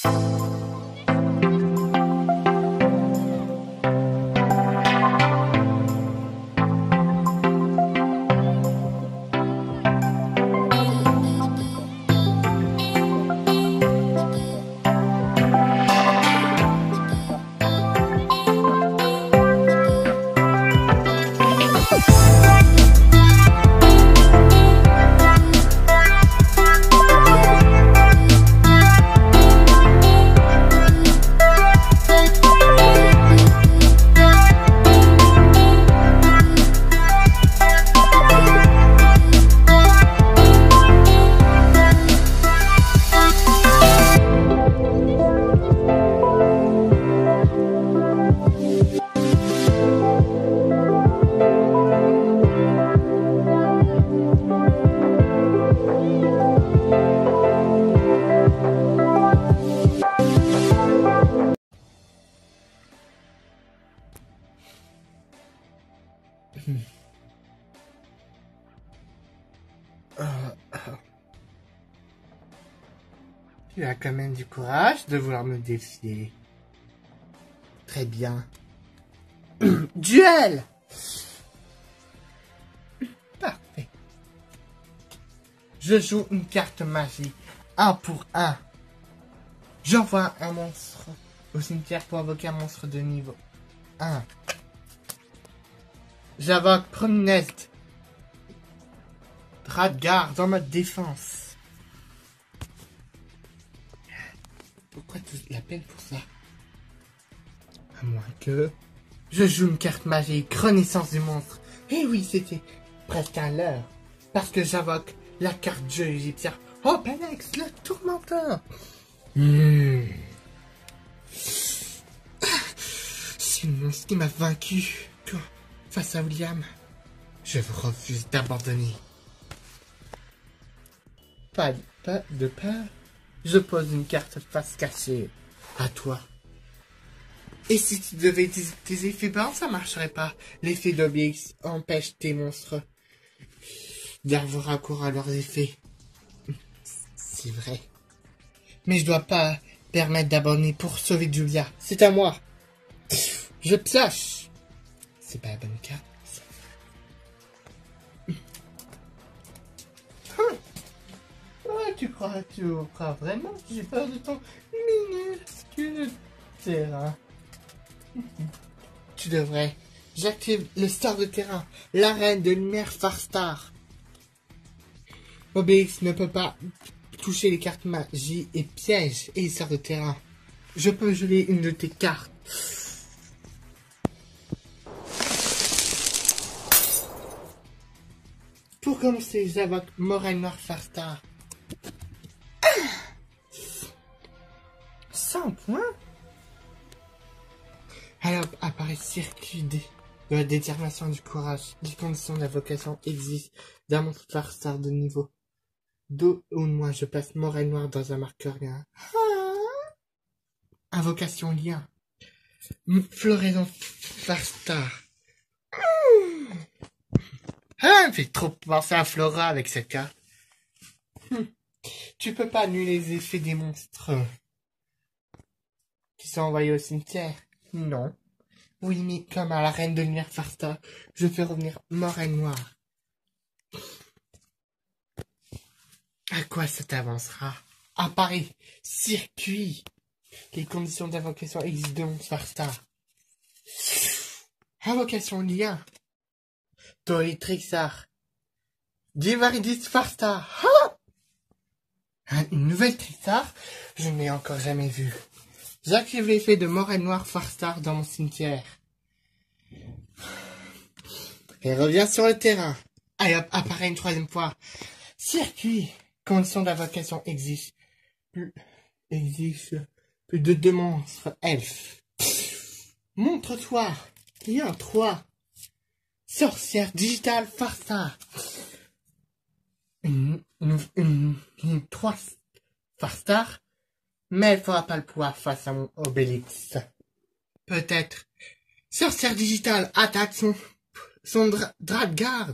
Tu as quand même du courage de vouloir me défier. Très bien. Duel! Parfait. Je joue une carte magique. 1 pour 1. J'envoie un monstre au cimetière pour invoquer un monstre de niveau 1. J'invoque Prominest. Radgar dans mode défense. Pourquoi toute la peine pour ça? À moins que... Je joue une carte magique, Renaissance du monstre. Eh oui, c'était presque un leurre. Parce que j'invoque la carte jeu égyptien. Oh, Penex, le tourmenteur. C'est le monstre qui m'a vaincu. Face à William, je refuse d'abandonner. Pas de peur. Je pose une carte face cachée. À toi. Et si tu devais utiliser tes effets blancs, ça marcherait pas. L'effet d'Obélix empêche tes monstres d'avoir recours à leurs effets. C'est vrai. Mais je dois pas permettre d'abandonner pour sauver Julia. C'est à moi. Je pioche. C'est pas la bonne carte. Tu crois vraiment que j'ai peur de ton minuscule terrain? Tu devrais. J'active le sort de terrain. L'arène de lumière Farstar. Obélix ne peut pas toucher les cartes magie et pièges et les sorts de terrain. Je peux geler une de tes cartes. Pour commencer, j'invoque Moraine Noire Farstar. 100 points. Alors apparaît circuit de la détermination du courage. Les conditions d'invocation existent d'un monstre Farstar de niveau 2 ou moins. Je passe Moraine Noire dans un marqueur lien. Invocation lien. Floraison Farstar. Ah, me fait trop penser à Flora avec cette carte. Tu peux pas annuler les effets des monstres qui sont envoyés au cimetière. Non. Oui, mais comme à la reine de lumière Farstar, je fais revenir Moraine Noire. À quoi ça t'avancera? À Paris, circuit. Les conditions d'invocation existent de monstre Farstar. Invocation lien. Trixar. Divaridis Farstar. Une nouvelle Trixar? Je ne l'ai encore jamais vue. J'active l'effet de Moraine Noire Farstar dans mon cimetière. Et revient sur le terrain. Allez hop, apparaît une troisième fois. Circuit. Condition d'invocation exige plus de 2 monstres elfes. Montre-toi. Lien 3. Sorcière digitale Farstar. Une 3 Farstar. Mais elle fera pas le poids face à mon Obélix. Peut-être. Sorcière digitale attaque son Dradgard.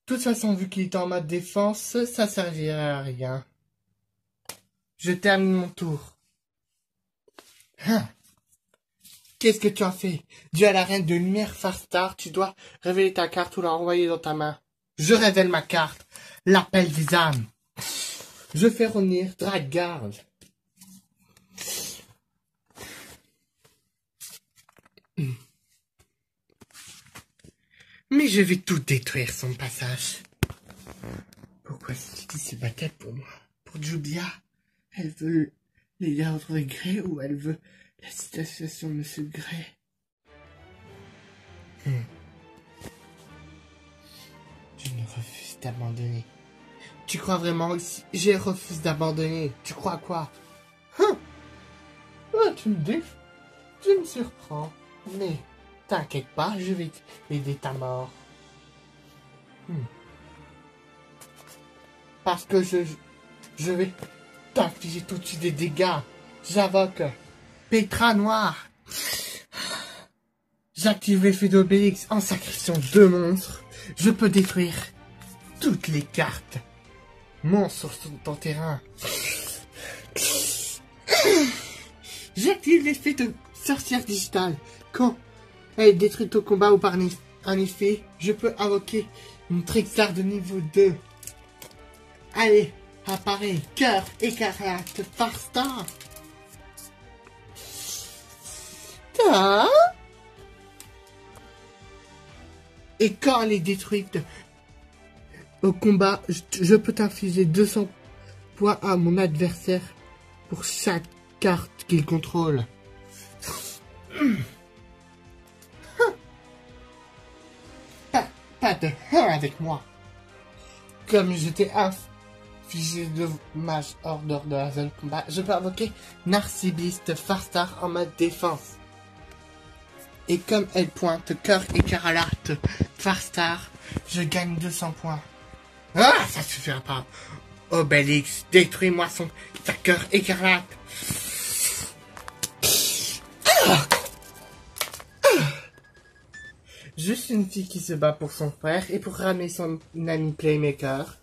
De toute façon, vu qu'il est en mode défense, ça servirait à rien. Je termine mon tour. Hein? Qu'est-ce que tu as fait? Dû à la reine de lumière Farstar, tu dois révéler ta carte ou la renvoyer dans ta main. Je révèle ma carte. L'appel des âmes. Je fais revenir Dragard. Mais je vais tout détruire son passage. Pourquoi City se battait pour moi? Pour Jubia? Elle veut les ordres de Grey ou elle veut la situation de Monsieur Grey? Je ne refuse d'abandonner. Tu crois vraiment que si je refuse d'abandonner, tu crois quoi? Tu me surprends. Mais t'inquiète pas, je vais t'aider ta mort. Parce que je vais t'infliger tout de suite des dégâts. J'invoque Pétra Noire. J'active l'effet d'Obélix en sacrifiant 2 monstres. Je peux détruire toutes les cartes monstres sur ton terrain. J'active l'effet de sorcière digitale. Quand elle détruit ton combat ou par un effet, je peux invoquer une Trixar de niveau 2. Allez, apparaît cœur écarlate Farstar. Et quand elle est détruite au combat, je peux t'infliger 200 points à mon adversaire pour chaque carte qu'il contrôle. Pas de 1 avec moi. Comme je t'ai infligé de dommages hors dehors de la zone combat, je peux invoquer Narcibiste Farstar en mode défense. Et comme elle pointe cœur écarlate Farstar, je gagne 200 points. Ah, ça suffira pas. Obélix, détruis-moi ta cœur écarlate. Juste une fille qui se bat pour son frère et pour ramener son ami Playmaker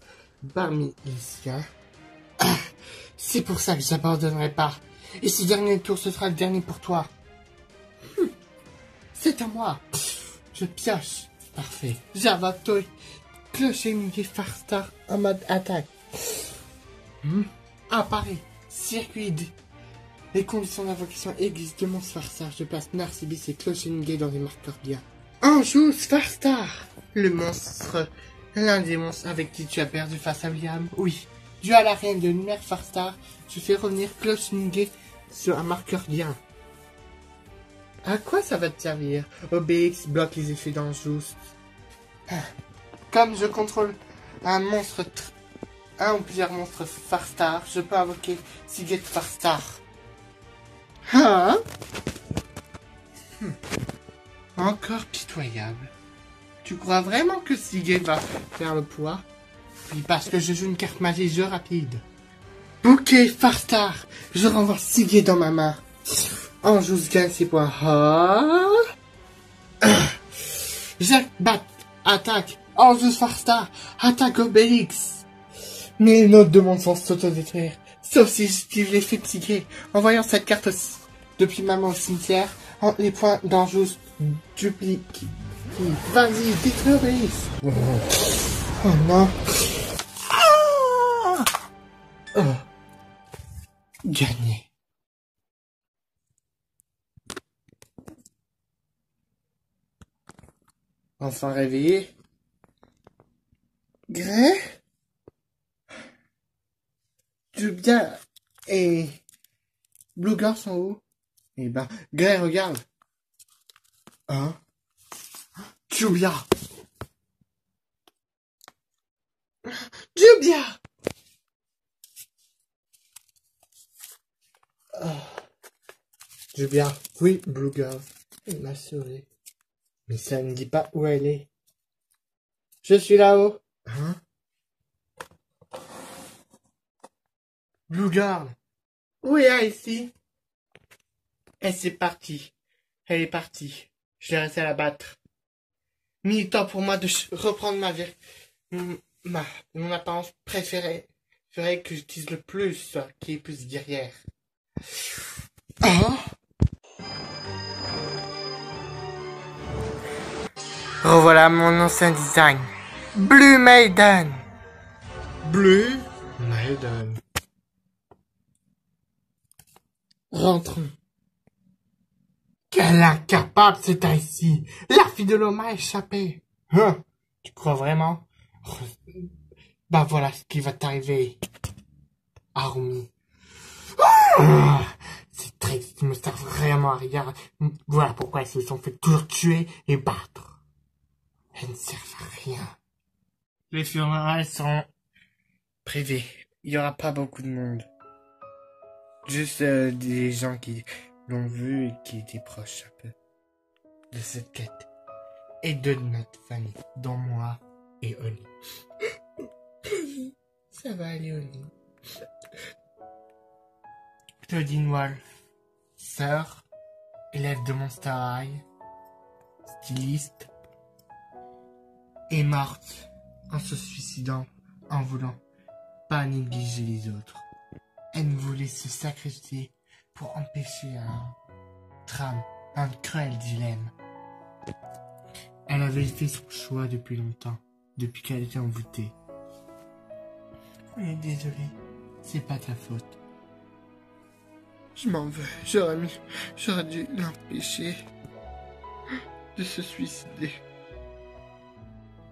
parmi les siens. C'est pour ça que j'abandonnerai pas. Et ce dernier tour, ce sera le dernier pour toi. C'est à moi. Je pioche. Parfait. J'invoque toi. Clocher Miguel Farstar en mode attaque. Apparaît. Circuit. Les conditions d'invocation existent de monstre Farstar. Je place Narcibis et Clocher Miguel dans les marqueurs bien. Anjou Farstar. Le monstre. L'un des monstres avec qui tu as perdu face à William. Oui. Dû à la reine de lumière Farstar, je fais revenir Clocher Miguel sur un marqueur bien. À quoi ça va te servir? Obélix bloque les effets d'Anjou. Comme je contrôle un monstre, un ou plusieurs monstres Farstar, je peux invoquer Siget Farstar. Hein? Encore pitoyable. Tu crois vraiment que Siget va faire le poids? Oui, parce que je joue une carte magie jeu rapide. Bouquet Farstar. Je renvoie Siget dans ma main. Anjou gagne ses points. Jacques bat. Attaque. Anjou Farstar. Attaque Obélix. Mais les notes de mon sens s'autodétruire. Sauf si j'active l'effet psyché. En voyant cette carte depuis maman au cimetière, les points d'Anjou dupliquent. Vas-y, détruis Obélix. Oh non. Oh. Gagné. Enfin réveillé. Grey? Jubia et Blueguard sont où? Eh ben, Grey, regarde. Hein? Jubia! Jubia! Jubia, oui, Blueguard. Il m'a sauvé. Mais ça ne dit pas où elle est. Je suis là-haut. Hein? Blueguard. Où est ici? Et c'est parti. Elle est partie. Je l'ai réussi à la battre. Mais il est temps pour moi de reprendre Hmm, mon apparence préférée ferait que j'utilise le plus, qui est plus guerrière. Ah! Revoilà mon ancien design. Blue Maiden. Blue Maiden. Rentrons. Quel incapable c'est ici. La fille de l'homme a échappé. Hein? Tu crois vraiment? Bah voilà ce qui va t'arriver. Army. Ah, ces tricks ne me servent vraiment à rien. Voilà pourquoi ils se sont fait toujours tuer et battre. Elles ne servent à rien. Les funérailles seront privées. Il y aura pas beaucoup de monde. Juste des gens qui l'ont vu et qui étaient proches un peu de cette quête. Et de notre famille, dont moi et Oli. Ça va aller, Oli. Claudine Wolf, sœur, élève de Monster High, styliste, est morte en se suicidant, en voulant pas négliger les autres. Elle voulait se sacrifier pour empêcher un drame, un cruel dilemme. Elle avait fait son choix depuis longtemps, depuis qu'elle était envoûtée. Mais désolé, c'est pas ta faute. Je m'en veux, j'aurais dû l'empêcher de se suicider.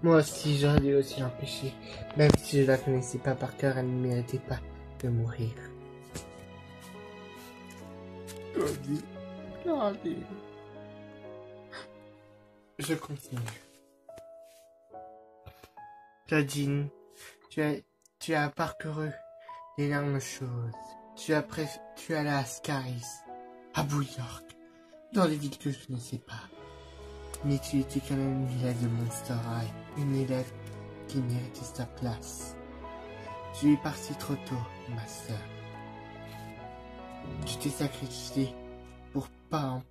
Moi aussi, j'aurais dû aussi l'empêcher. Même si je la connaissais pas par cœur, elle ne méritait pas de mourir. Claudine. Je continue. Claudine, tu as parcouru d'énormes choses. Tu es allé à Scaris, à New York, dans des villes que je ne sais pas. Mais tu étais quand même une élève de Monster High, une élève qui méritait sa place. Tu es partie trop tôt, ma sœur. Tu t'es sacrifiée pour pas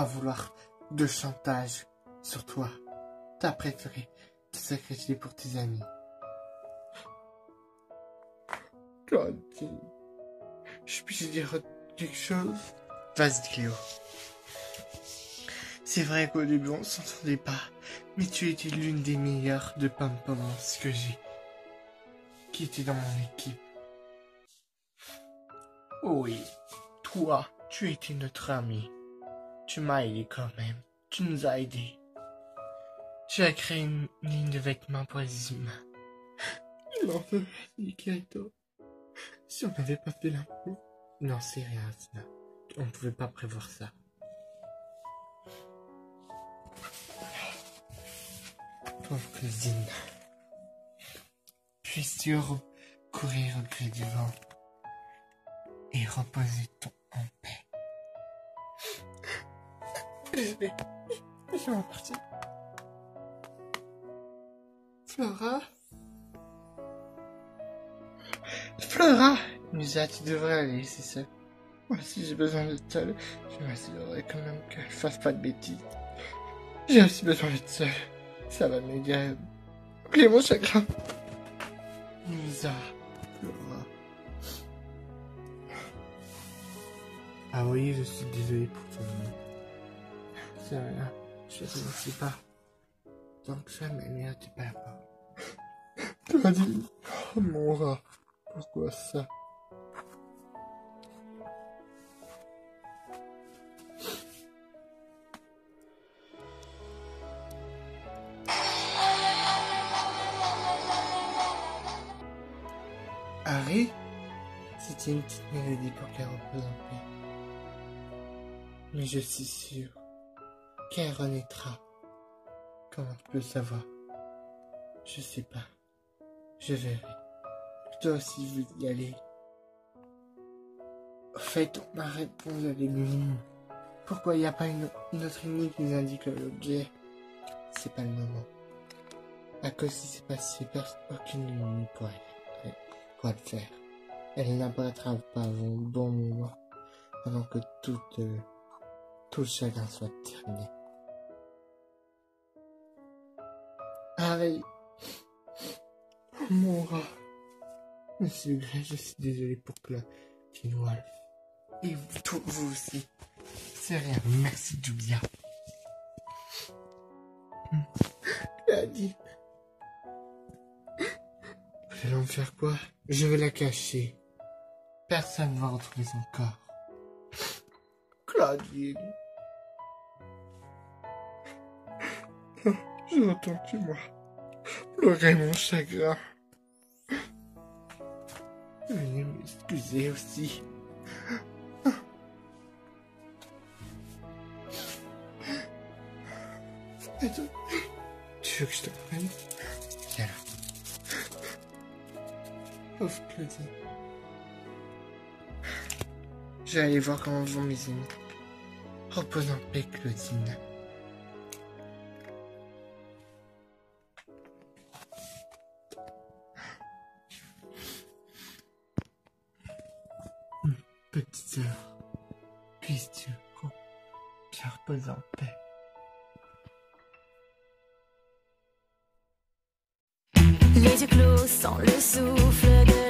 vouloir de chantage sur toi. T'as préféré te sacrifier pour tes amis. Claudine, je puis dire quelque chose? Vas-y, Cléo. C'est vrai qu'au début on s'entendait pas, mais tu étais l'une des meilleures de Pom-Pomons que j'ai, qui était dans mon équipe. Oui, toi, tu étais notre ami. Tu m'as aidé quand même. Tu nous as aidés. Tu as créé une ligne de vêtements pour les humains. Je m'en veux, Kirito. Si on n'avait pas fait l'impôt. Non, c'est rien, Asuna. On ne pouvait pas prévoir ça. Pauvre cousine. Puisses-tu courir au gré du vent et reposer ton en paix. Je vais partir. Flora? Flora! Musa, tu devrais aller, c'est ça. Moi, si j'ai besoin d'être seule, je m'assurerai quand même qu'elle fasse pas de bêtises. J'ai aussi besoin d'être seule. Ça va m'aider à oublier mon chagrin. Musa, Flora. Ah oui, je suis désolé pour ton nom. C'est rien, je ne sais pas. Donc jamais ne te perds pas. Tu m'as dit, oh mon rat, pourquoi ça? Harry? C'était une petite mélodie pour qu'elle repose en paix. Mais je suis sûr qu'elle renaîtra. Comment tu peux le savoir? Je sais pas. Je verrai. Je dois aussi vous y aller. Au fait, on m'a répondu à l'énigme. Pourquoi il n'y a pas une autre énigme qui nous indique l'objet? C'est pas le moment. À cause qui s'est passé, aucune énigme pourra le faire. Elle n'apparaîtra pas avant un bon moment, avant que tout le chagrin soit terminé. Harry, Oh, mon rat. Monsieur Gray, je suis désolé pour Claudine Wolf. Et vous aussi. C'est rien, merci Julia. Claudine. Vous allez en faire quoi? Je vais la cacher. Personne ne va retrouver son corps. Claudine. Je retourne chez moi. Pleurer mon chagrin. Veuillez m'excuser aussi. Attends. Tu veux que je te prenne? Viens là. Pauvre Claudine. Je vais aller voir comment vont mes amis. Repose en paix, Claudine. Petite sœur, puisses-tu bien reposer en paix. Les yeux clos sans le souffle de